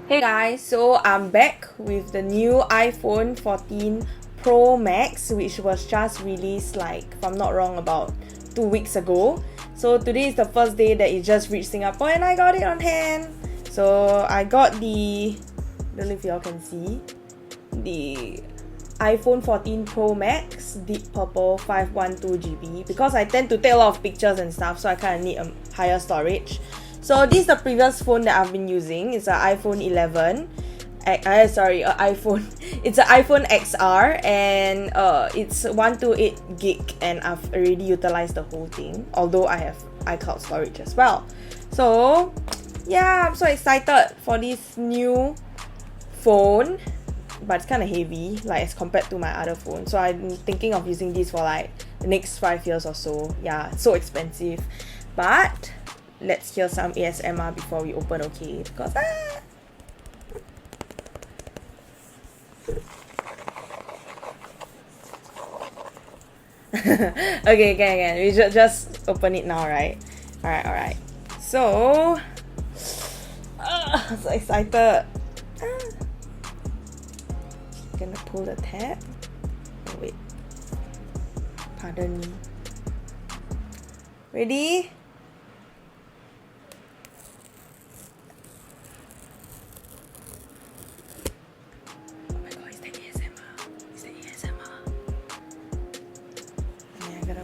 Hey guys, so I'm back with the new iPhone 14 Pro Max, which was just released, like, if I'm not wrong, about 2 weeks ago. So today is the first day that it just reached Singapore and I got it on hand. So I got the, I don't know if y'all can see, the iPhone 14 Pro Max Deep Purple 512GB because I tend to take a lot of pictures and stuff, so I kind of need a higher storage. So this is the previous phone that I've been using. It's an iPhone 11. It's an iPhone XR, and it's 128 gig, and I've already utilized the whole thing. Although I have iCloud storage as well. So yeah, I'm so excited for this new phone, but it's kind of heavy, like as compared to my other phone. So I'm thinking of using this for like the next 5 years or so. Yeah, it's so expensive, but let's hear some ASMR before we open, okay? Because okay, again. We just open it now, right? Alright. So, I'm so excited. Gonna pull the tab. Oh, wait. Pardon me. Ready?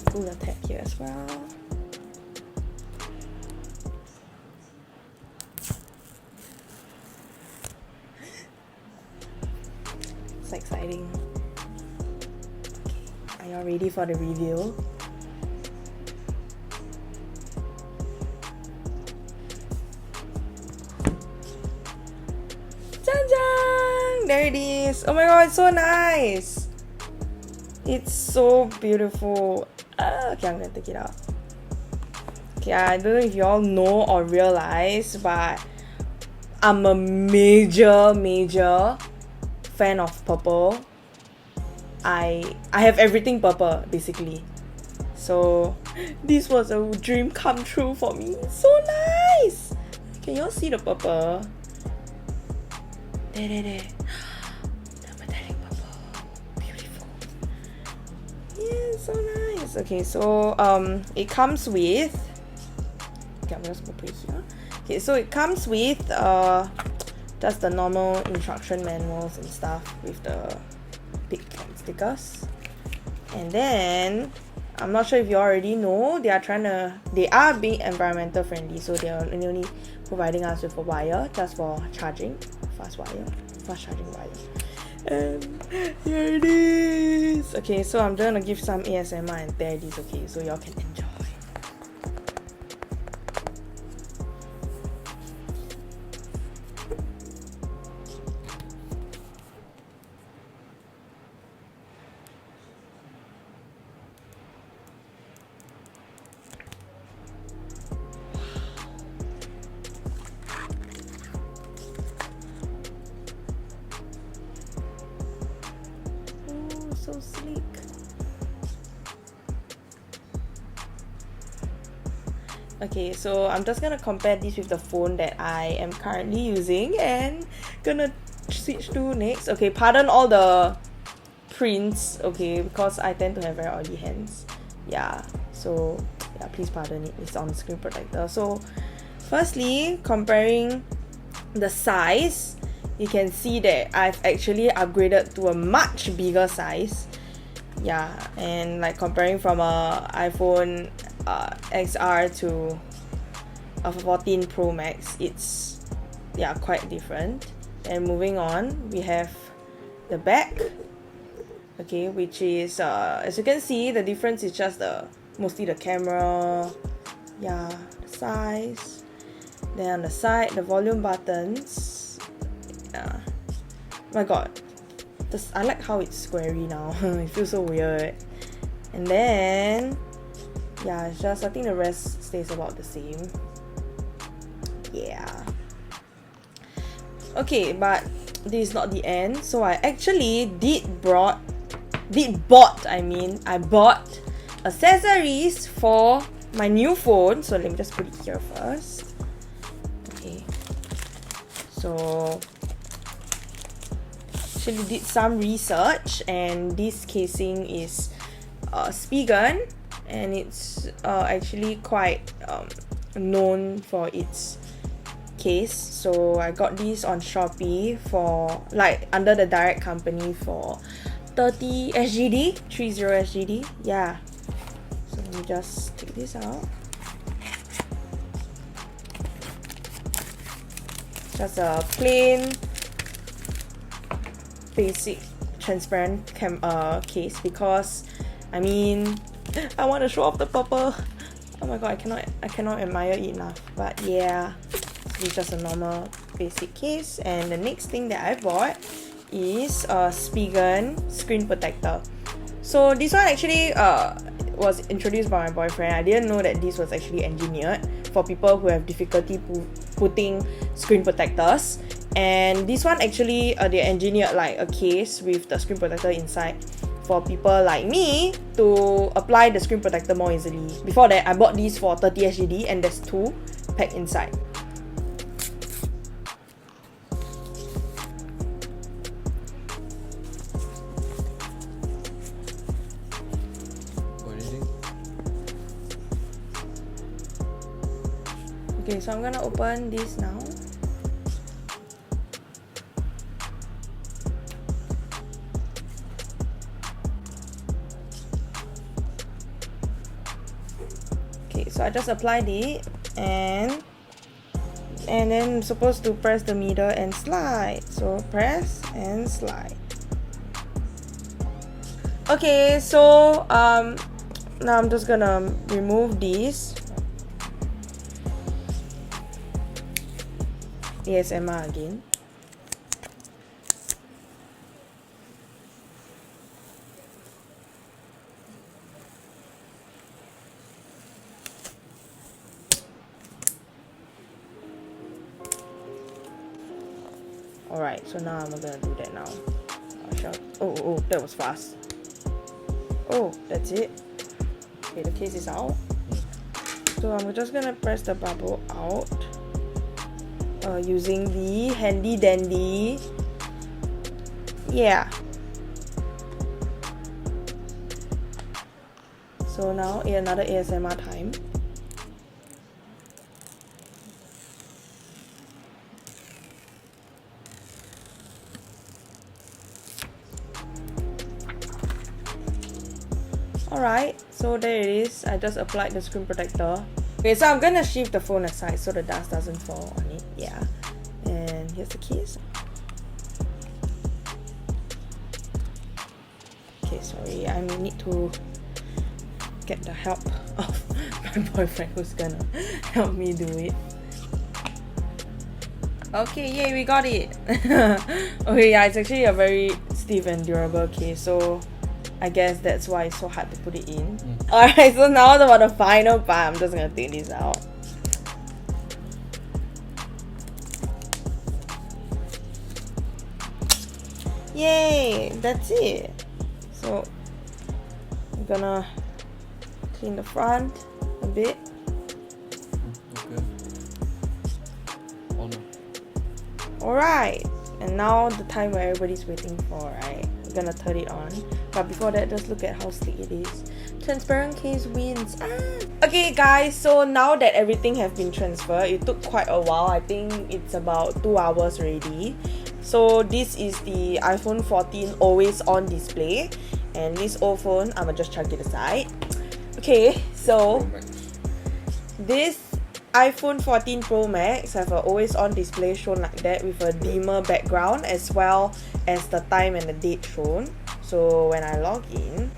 Pull the tag here as well. It's exciting. Okay. Are y'all ready for the reveal? Jang! There it is! Oh my god, it's so nice! It's so beautiful. Okay, I'm gonna take it out. Okay, I don't know if you all know or realize, but I'm a major fan of purple. I have everything purple, basically. So this was a dream come true for me. So nice! Can you all see the purple? There. So nice. Okay, so it comes with, okay, I'm just gonna put it here. Okay, so it comes with just the normal instruction manuals and stuff with the big stickers. And then I'm not sure if you already know, they are being environmental friendly, so they are only providing us with a wire just for charging, fast charging wire. And here it is. Okay, so I'm gonna give some ASMR and tear this, okay, so y'all can enjoy. So sleek. Okay, so I'm just gonna compare this with the phone that I am currently using and gonna switch to next. Okay, pardon all the prints, okay, because I tend to have very oily hands. Yeah, so yeah, please pardon it. It's on screen protector. So firstly, comparing the size, you can see that I've actually upgraded to a much bigger size. Yeah, and like comparing from a iPhone XR to a 14 Pro Max, it's quite different. And moving on, we have the back, okay, which is as you can see, the difference is just mostly the camera, the size. Then on the side, the volume buttons. Oh my god, I like how it's squarey now. It feels so weird. And then it's just, I think the rest stays about the same. Yeah. Okay, but this is not the end. So I actually I bought accessories for my new phone. So let me just put it here first. Okay. So actually did some research, and this casing is Spigen, and it's actually quite known for its case. So I got these on Shopee for like under the direct company for 30 SGD, 30 SGD. Yeah. So let me just take this out. Just a plain basic transparent case, because I mean I want to show off the purple. Oh my god, I cannot admire it enough. But yeah, it's just a normal basic case. And the next thing that I bought is a Spigen screen protector. So this one actually was introduced by my boyfriend. I didn't know that this was actually engineered for people who have difficulty putting screen protectors. And this one actually they engineered like a case with the screen protector inside for people like me to apply the screen protector more easily. Before that, I bought these for 30 SGD and there's 2 packed inside. Okay, so I'm gonna open this now. Okay, so I just applied it, and then I'm supposed to press the middle and slide. So press and slide. Okay, so now I'm just gonna remove this. ASMR again. Alright, so now I'm gonna do that now. Oh, that was fast. Oh, that's it. Okay, the case is out. So I'm just gonna press the bubble out using the handy dandy. Yeah. So now another ASMR time. Alright, so there it is. I just applied the screen protector. Okay, so I'm gonna shift the phone aside so the dust doesn't fall on it. Yeah. And here's the keys. Okay, sorry, I need to get the help of my boyfriend who's gonna help me do it. Okay, yay, we got it. Okay, yeah, it's actually a very stiff and durable case, so I guess that's why it's so hard to put it in. Alright, so now about the final part. I'm just gonna take this out. Yay! That's it. So I'm gonna clean the front a bit. Okay. Oh no. Alright, and now the time where everybody's waiting for, right? We're gonna turn it on. But before that, just look at how sleek it is. Transparent case wins. Okay guys, so now that everything has been transferred, it took quite a while. I think it's about 2 hours already. So this is the iPhone 14 always on display, and this old phone, I'ma just chuck it aside. Okay, so this iPhone 14 Pro Max have an always on display shown like that with a dimmer background as well as the time and the date shown. So when I log in,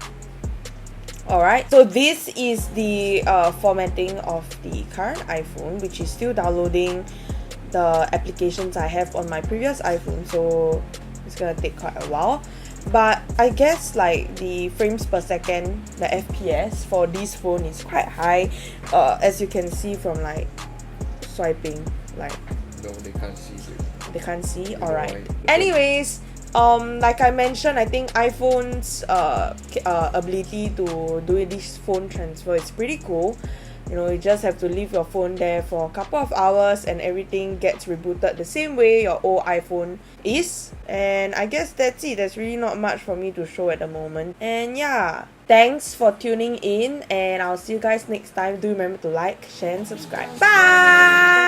alright, so this is the formatting of the current iPhone, which is still downloading the applications I have on my previous iPhone, so it's gonna take quite a while. But I guess like the frames per second, the FPS for this phone is quite high, as you can see from like swiping. Like No, they can't see it. They can't see. Alright. Anyways, like I mentioned, I think iPhone's ability to do this phone transfer is pretty cool. You know, you just have to leave your phone there for a couple of hours and everything gets rebooted the same way your old iPhone is. And I guess that's it. There's really not much for me to show at the moment. And yeah, thanks for tuning in, and I'll see you guys next time. Do remember to like, share, and subscribe. Bye!